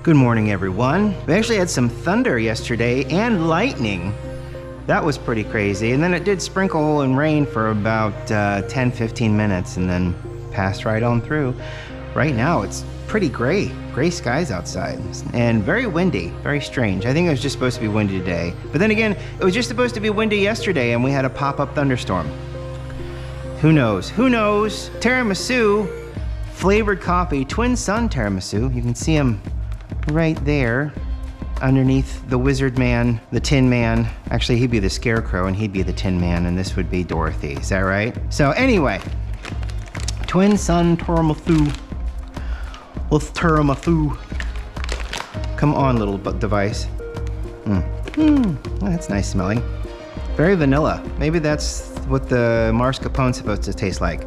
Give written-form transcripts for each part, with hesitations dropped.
Good morning, everyone. We actually had some thunder yesterday and lightning. That was pretty crazy. And then it did sprinkle and rain for about 10-15 minutes and then passed right on through. Right now it's pretty gray skies outside and very windy, very strange. I think it was just supposed to be windy today. But then again, it was just supposed to be windy yesterday and we had a pop-up thunderstorm. Who knows? Who knows? Tiramisu, flavored coffee, Twin Sun Tiramisu. You can see them right there underneath the wizard man, the tin man. Actually, he'd be the scarecrow and he'd be the tin man and this would be Dorothy. Is that right? So anyway, Twin Sun Tiramisu with tiramisu. Come on, little device. That's nice smelling. Very vanilla. Maybe that's what the mascarpone's supposed to taste like.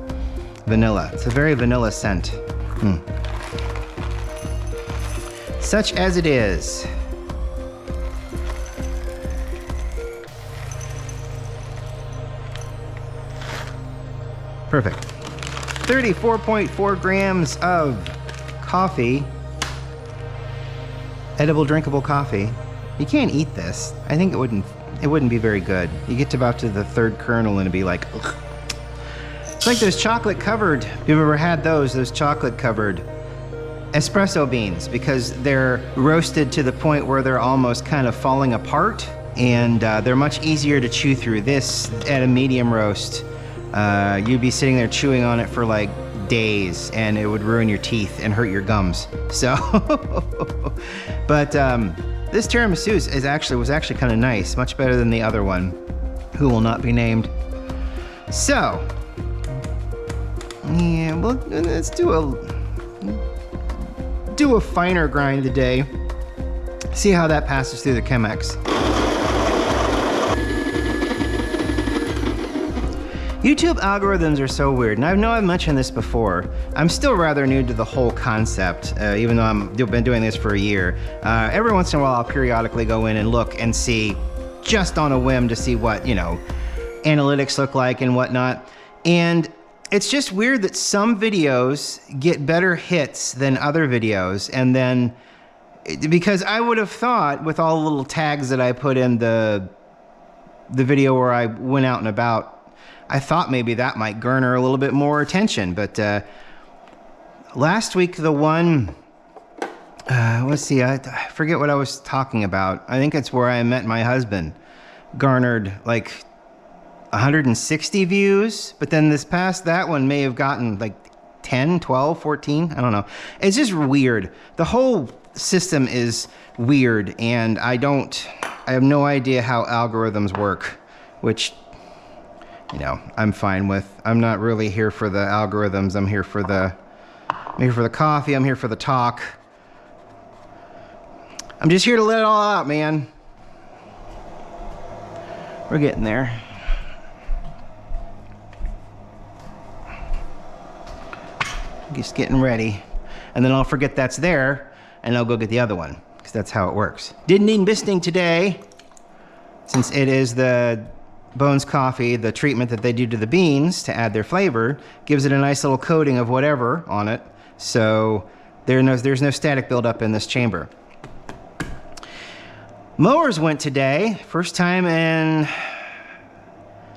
Vanilla. It's a very vanilla scent. Such as it is. Perfect. 34.4 grams of coffee. Edible, drinkable coffee. You can't eat this. I think it wouldn't be very good. You get to about to the third kernel and it'd be like, ugh. It's like those chocolate covered, if you've ever had those chocolate covered espresso beans, because they're roasted to the point where they're almost kind of falling apart and they're much easier to chew through. This at a medium roast, you'd be sitting there chewing on it for like days and it would ruin your teeth and hurt your gums. So, but this tiramisu was actually kind of nice, much better than the other one, who will not be named. So, yeah, well, let's do a finer grind today. See how that passes through the Chemex. YouTube algorithms are so weird, and I know I've mentioned this before. I'm still rather new to the whole concept, even though I've been doing this for a year. Every once in a while, I'll periodically go in and look and see, just on a whim, to see what, analytics look like and whatnot. And it's just weird that some videos get better hits than other videos, and then, because I would have thought, with all the little tags that I put in the video where I went out and about, I thought maybe that might garner a little bit more attention, but last week the one, let's see, I forget what I was talking about. I think it's where I met my husband, garnered like 160 views, but then that one may have gotten like 10, 12, 14, I don't know. It's just weird. The whole system is weird, and I have no idea how algorithms work, which, I'm fine with. I'm not really here for the algorithms. I'm here for the coffee. I'm here for the talk. I'm just here to let it all out, man. We're getting there. Just getting ready. And then I'll forget that's there, and I'll go get the other one, because that's how it works. Didn't need misting today, since it is the Bones Coffee, the treatment that they do to the beans to add their flavor, gives it a nice little coating of whatever on it, so there's no static buildup in this chamber. Mowers went today, first time in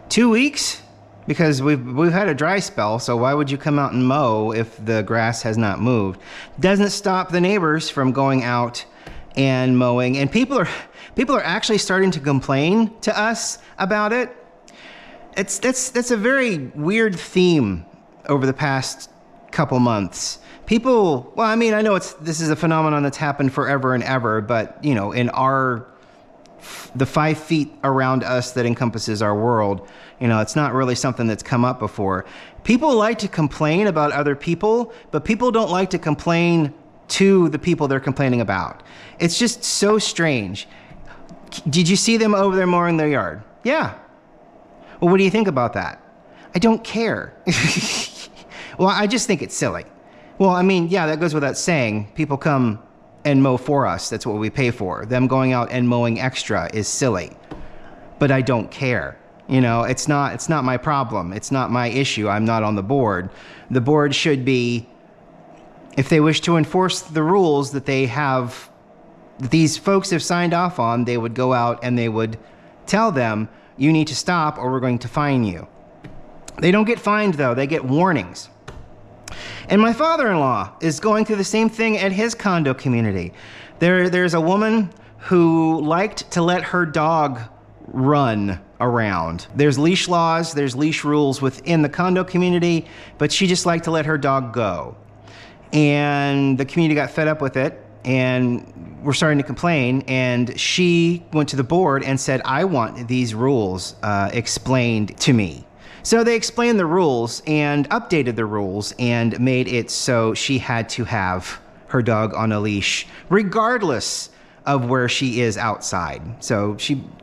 2 weeks, because we've had a dry spell, so why would you come out and mow if the grass has not moved? Doesn't stop the neighbors from going out and mowing, and people are actually starting to complain to us about it. That's a very weird theme over the past couple months. People, well, I mean, I know this is a phenomenon that's happened forever and ever, but in the 5 feet around us that encompasses our world, it's not really something that's come up before. People like to complain about other people, but people don't like to complain to the people they're complaining about. It's just so strange. Did you see them over there mowing their yard? Yeah. Well, what do you think about that? I don't care. Well, I just think it's silly. Well, I mean, yeah, that goes without saying. People come and mow for us. That's what we pay for. Them going out and mowing extra is silly. But I don't care. It's not my problem. It's not my issue. I'm not on the board. The board should be If they wish to enforce the rules that these folks have signed off on, they would go out and they would tell them, you need to stop or we're going to fine you. They don't get fined though, they get warnings. And my father-in-law is going through the same thing at his condo community. There's a woman who liked to let her dog run around. There's leash laws, there's leash rules within the condo community, but she just liked to let her dog go. And the community got fed up with it and were starting to complain, and she went to the board and said, I want these rules explained to me. So they explained the rules and updated the rules and made it so she had to have her dog on a leash regardless of where she is outside. So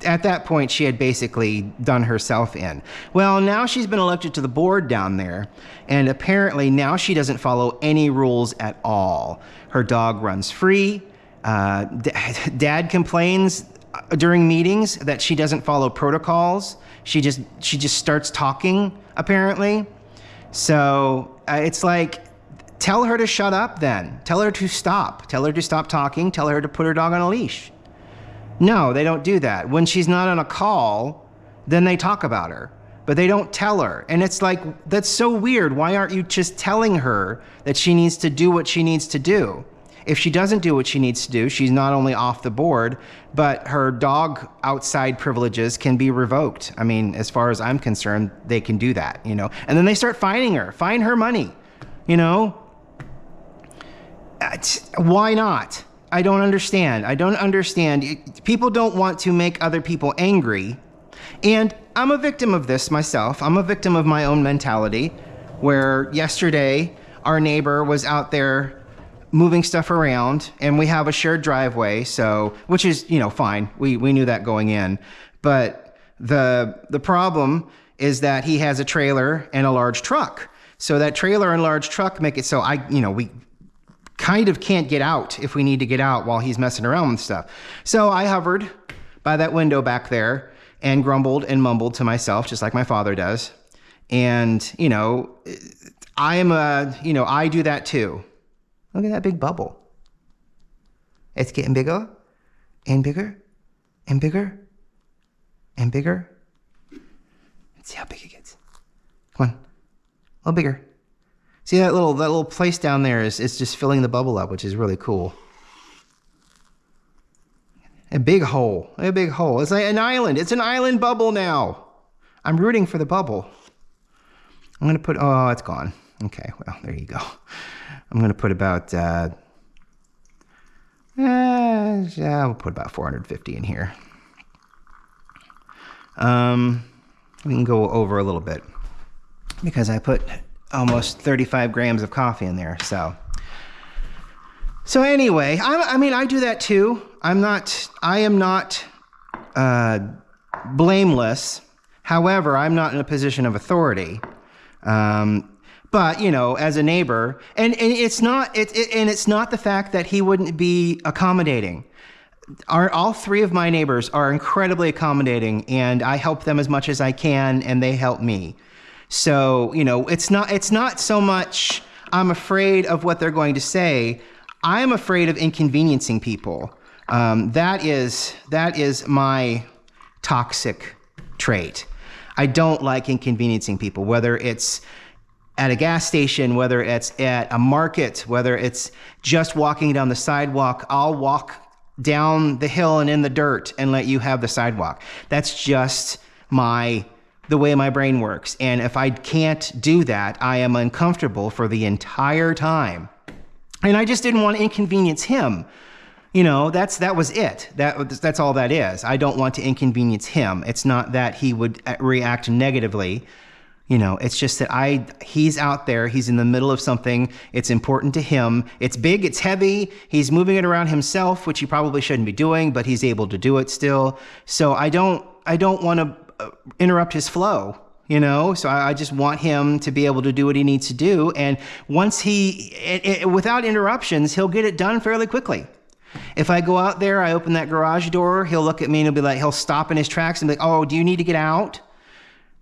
at that point, she had basically done herself in. Well, now she's been elected to the board down there, and apparently now she doesn't follow any rules at all. Her dog runs free. Dad complains during meetings that she doesn't follow protocols. She just starts talking, apparently. So it's like, tell her to shut up then. Tell her to stop. Tell her to stop talking. Tell her to put her dog on a leash. No, they don't do that. When she's not on a call, then they talk about her, but they don't tell her. And it's like, that's so weird. Why aren't you just telling her that she needs to do what she needs to do? If she doesn't do what she needs to do, she's not only off the board, but her dog outside privileges can be revoked. I mean, as far as I'm concerned, they can do that, you know? And then they start fining her, fine her money, you know? Why not? I don't understand. I don't understand. People don't want to make other people angry. And I'm a victim of this myself. I'm a victim of my own mentality, where yesterday our neighbor was out there moving stuff around, and we have a shared driveway, so, which is, you know, fine. We knew that going in. But the problem is that he has a trailer and a large truck. So that trailer and large truck make it so we kind of can't get out if we need to get out while he's messing around with stuff. So I hovered by that window back there and grumbled and mumbled to myself, just like my father does. And, you know, I do that too. Look at that big bubble. It's getting bigger and bigger and bigger and bigger. Let's see how big it gets. Come on, a little bigger. See that little place down there is just filling the bubble up, which is really cool. A big hole. It's like an island. It's an island bubble now. I'm rooting for the bubble. I'm gonna put, oh, it's gone. Okay, well, there you go. I'm gonna put about, we'll put about 450 in here. We can go over a little bit because I put almost 35 grams of coffee in there, so anyway, I do that too. I am not blameless. However, I'm not in a position of authority. But, you know, as a neighbor, and it's not the fact that he wouldn't be accommodating. All three of my neighbors are incredibly accommodating, and I help them as much as I can, and they help me. So, you know, it's not so much I'm afraid of what they're going to say. I'm afraid of inconveniencing people. That is my toxic trait. I don't like inconveniencing people, whether it's at a gas station, whether it's at a market, whether it's just walking down the sidewalk. I'll walk down the hill and in the dirt and let you have the sidewalk. That's just the way my brain works. And if I can't do that, I am uncomfortable for the entire time. And I just didn't want to inconvenience him. You know, that was it. That's all that is. I don't want to inconvenience him. It's not that he would react negatively. You know, it's just that he's out there, he's in the middle of something, it's important to him, it's big, it's heavy, he's moving it around himself, which he probably shouldn't be doing, but he's able to do it still. So I don't want to interrupt his flow, you know? So I just want him to be able to do what he needs to do. And once without interruptions, he'll get it done fairly quickly. If I go out there, I open that garage door, he'll look at me and he'll stop in his tracks and be like, oh, do you need to get out?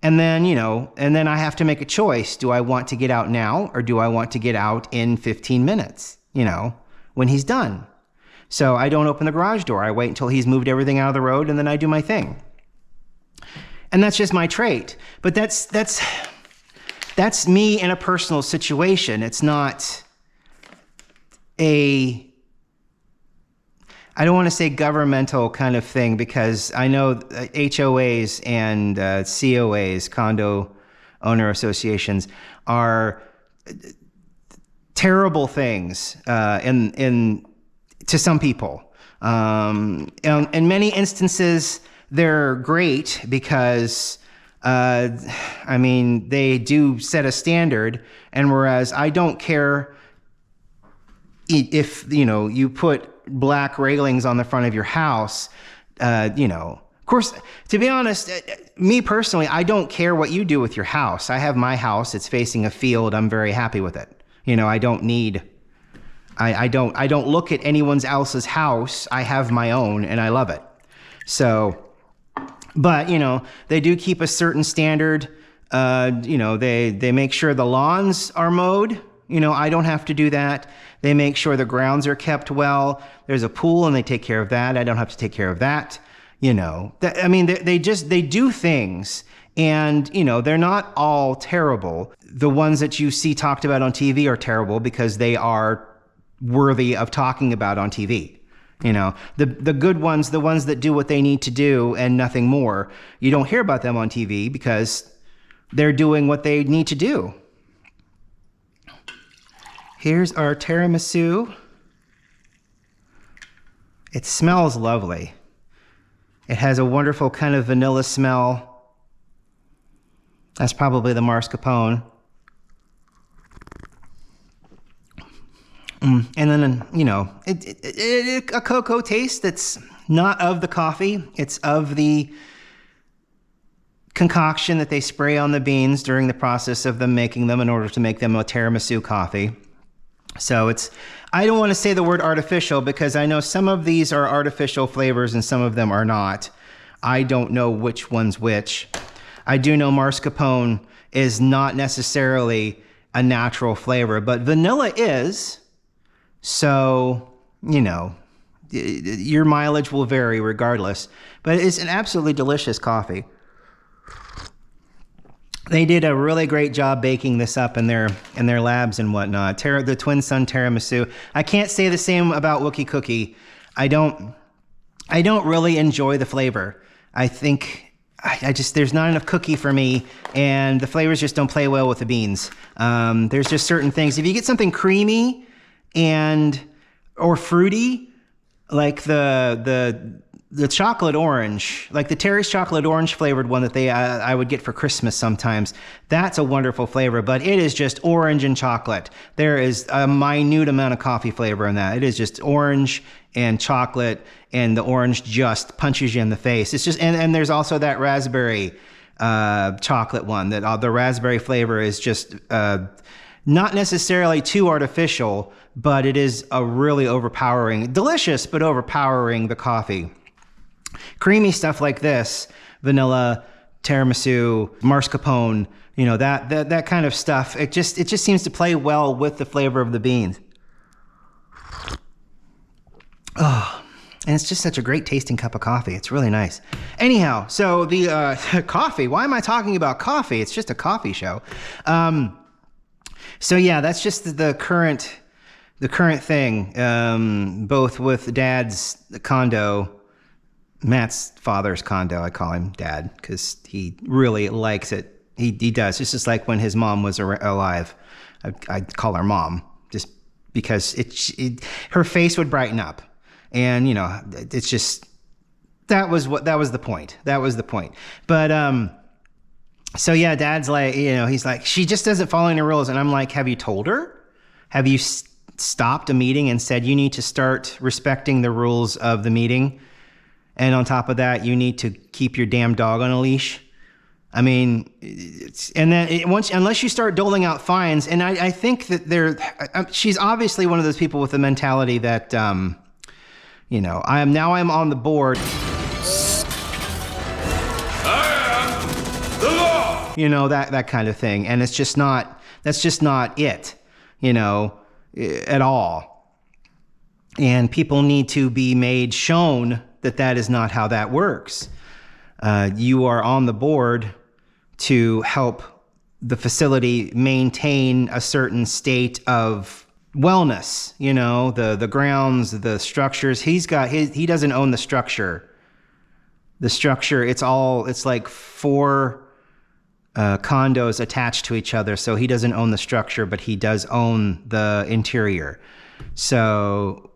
And then, and then I have to make a choice. Do I want to get out now, or do I want to get out in 15 minutes, when he's done? So I don't open the garage door. I wait until he's moved everything out of the road, and then I do my thing. And that's just my trait. But that's me in a personal situation. It's not I don't want to say governmental kind of thing, because I know HOAs and COAs, Condo Owner Associations, are terrible things to some people. In many instances, they're great because, they do set a standard, and whereas I don't care if, you put black railings on the front of your house, of course, to be honest, me personally, I don't care what you do with your house. I have my house. It's facing a field. I'm very happy with it. I don't look at anyone else's house. I have my own, and I love it. So, but, they do keep a certain standard. They make sure the lawns are mowed. I don't have to do that. They make sure the grounds are kept well. There's a pool, and they take care of that. I don't have to take care of that. They do things, and, they're not all terrible. The ones that you see talked about on TV are terrible because they are worthy of talking about on TV. The good ones, the ones that do what they need to do and nothing more, you don't hear about them on TV because they're doing what they need to do. Here's our tiramisu. It smells lovely. It has a wonderful kind of vanilla smell. That's probably the mascarpone. And then, a cocoa taste that's not of the coffee. It's of the concoction that they spray on the beans during the process of them making them in order to make them a tiramisu coffee. So I don't want to say the word artificial because I know some of these are artificial flavors and some of them are not. I don't know which one's which. I do know mascarpone is not necessarily a natural flavor, but vanilla is. So, your mileage will vary regardless, but it's an absolutely delicious coffee. They did a really great job baking this up in their labs and whatnot. The Twin Sun Tiramisu. I can't say the same about Wookie Cookie. I don't really enjoy the flavor. I think there's not enough cookie for me, and the flavors just don't play well with the beans. There's just certain things. If you get something creamy or fruity, like the chocolate orange, like the Terry's chocolate orange flavored one that I would get for Christmas sometimes. That's a wonderful flavor, but it is just orange and chocolate. There is a minute amount of coffee flavor in that. It is just orange and chocolate, and the orange just punches you in the face. It's just, and there's also that raspberry chocolate one that the raspberry flavor is just not necessarily too artificial, but it is a really overpowering, delicious, but overpowering the coffee. Creamy stuff like this, vanilla, tiramisu, mascarpone, that kind of stuff, it just seems to play well with the flavor of the beans. Oh, and it's just such a great tasting cup of coffee. It's really nice. Anyhow, so the coffee, why am I talking about coffee? It's just a coffee show. So yeah, that's just the current thing, both with Dad's condo, Matt's father's condo. I call him Dad because he really likes it. He does. It's just like when his mom was alive. I call her Mom just because her face would brighten up, and it's just that was the point. That was the point. But so yeah, Dad's like, he's like, she just doesn't follow any rules, and I'm like, have you told her? Have you stopped a meeting and said you need to start respecting the rules of the meeting? And on top of that, you need to keep your damn dog on a leash. I mean, unless you start doling out fines, and I think that she's obviously one of those people with the mentality that, I'm on the board. I am the law. you know, that kind of thing. And that's just not it, you know, at all. And people need to be made shown that is not how that works. You are on the board to help the facility maintain a certain state of wellness, you know, the grounds, the structures. He doesn't own the structure. The structure, it's like 4 condos attached to each other. So he doesn't own the structure, but he does own the interior. So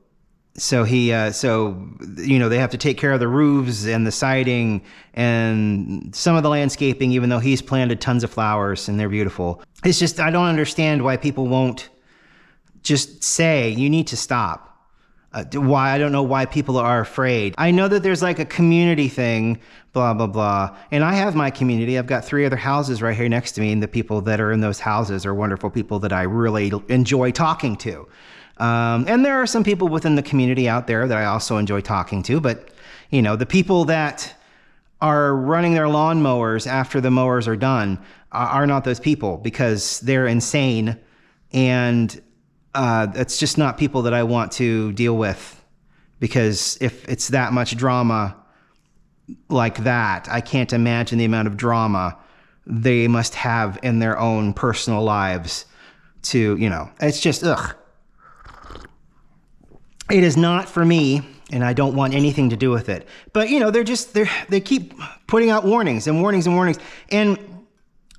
he, you know, they have to take care of the roofs and the siding and some of the landscaping, even though he's planted tons of flowers and they're beautiful. It's just, I don't understand why people won't just say, you need to stop. Why? I don't know why people are afraid. I know that there's like a community thing, blah, blah, blah. And I have my community. I've got 3 other houses right here next to me. And the people that are in those houses are wonderful people that I really enjoy talking to. And there are some people within the community out there that I also enjoy talking to, but you know, the people that are running their lawn mowers after the mowers are done are not those people, because they're insane. And it's just not people that I want to deal with, because if it's that much drama like that, I can't imagine the amount of drama they must have in their own personal lives to, you know, it's just, ugh. It is not for me, and I don't want anything to do with it. But, you know, they keep putting out warnings and warnings and warnings. And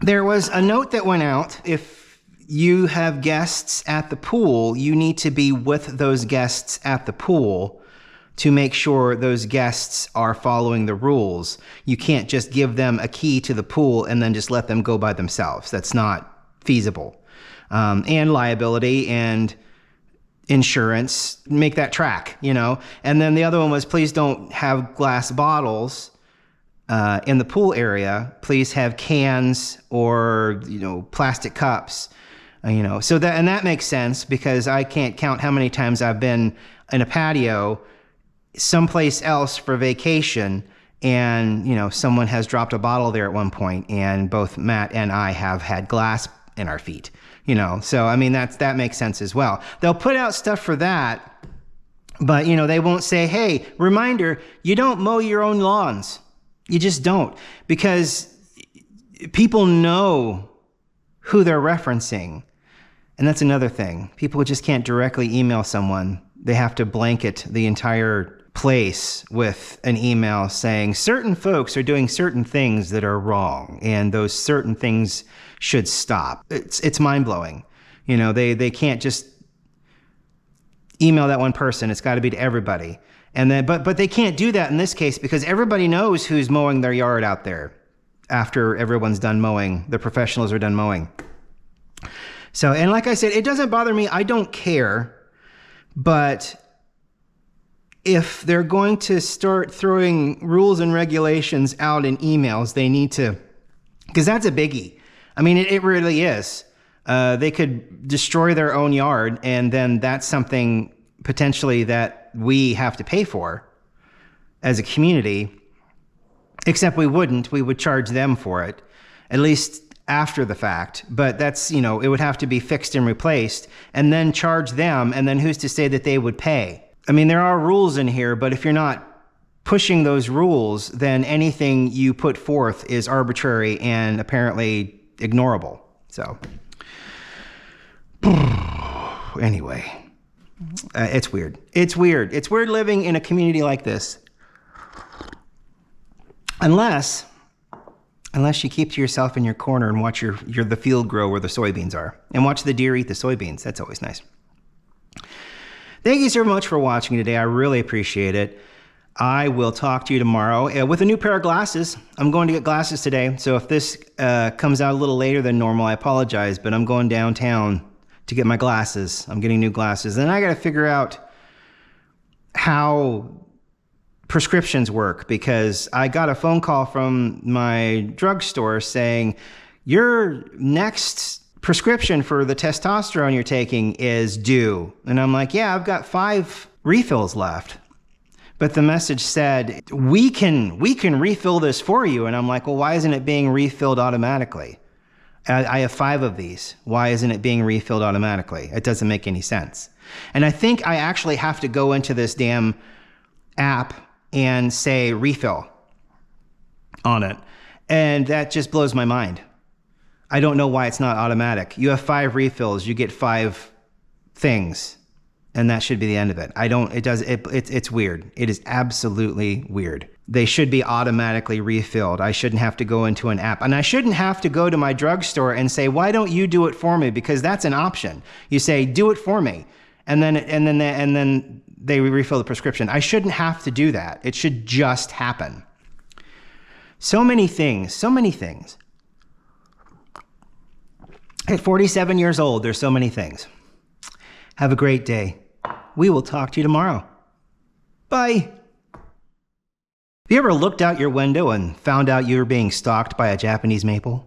there was a note that went out: if you have guests at the pool, you need to be with those guests at the pool to make sure those guests are following the rules. You can't just give them a key to the pool and then just let them go by themselves. That's not feasible. And liability and insurance make that track, you know. And then the other one was, please don't have glass bottles in the pool area. Please have cans or, you know, plastic cups, you know. So that makes sense, because I can't count how many times I've been in a patio someplace else for vacation, and, you know, someone has dropped a bottle there at one point, and both Matt and I have had glass in our feet. You know, so I mean, that makes sense as well. They'll put out stuff for that, but, you know, they won't say, hey, reminder, you don't mow your own lawns. You just don't, because people know who they're referencing. And that's another thing. People just can't directly email someone. They have to blanket the entire place with an email saying certain folks are doing certain things that are wrong, and those certain things should stop. It's mind-blowing. You know, they can't just email that one person. It's got to be to everybody. And then, but they can't do that in this case, because everybody knows who's mowing their yard out there after everyone's done mowing. The professionals are done mowing. So, and like I said, it doesn't bother me. I don't care. But if they're going to start throwing rules and regulations out in emails, they need to, because that's a biggie. I mean, it really is. They could destroy their own yard, and then that's something potentially that we have to pay for as a community, except we wouldn't. We would charge them for it, at least after the fact. But that's, you know, it would have to be fixed and replaced, and then charge them, and then who's to say that they would pay? I mean, there are rules in here, but if you're not pushing those rules, then anything you put forth is arbitrary and apparently ignorable. So anyway, it's weird. It's weird. It's weird living in a community like this. Unless you keep to yourself in your corner and watch the field grow where the soybeans are, and watch the deer eat the soybeans. That's always nice. Thank you so much for watching today. I really appreciate it. I will talk to you tomorrow with a new pair of glasses. I'm going to get glasses today. So if this comes out a little later than normal, I apologize, but I'm going downtown to get my glasses. I'm getting new glasses. And I got to figure out how prescriptions work, because I got a phone call from my drugstore saying, your next prescription for the testosterone you're taking is due. And I'm like, yeah, I've got 5 refills left. But the message said, we can refill this for you. And I'm like, well, why isn't it being refilled automatically? I have 5 of these. Why isn't it being refilled automatically? It doesn't make any sense. And I think I actually have to go into this damn app and say refill on it. And that just blows my mind. I don't know why it's not automatic. You have 5 refills, you get 5 things, and that should be the end of it. It's weird. It is absolutely weird. They should be automatically refilled. I shouldn't have to go into an app. And I shouldn't have to go to my drugstore and say, why don't you do it for me? Because that's an option. You say, do it for me. And then they refill the prescription. I shouldn't have to do that. It should just happen. So many things, so many things. At 47 years old, there's so many things. Have a great day. We will talk to you tomorrow. Bye. Have you ever looked out your window and found out you were being stalked by a Japanese maple?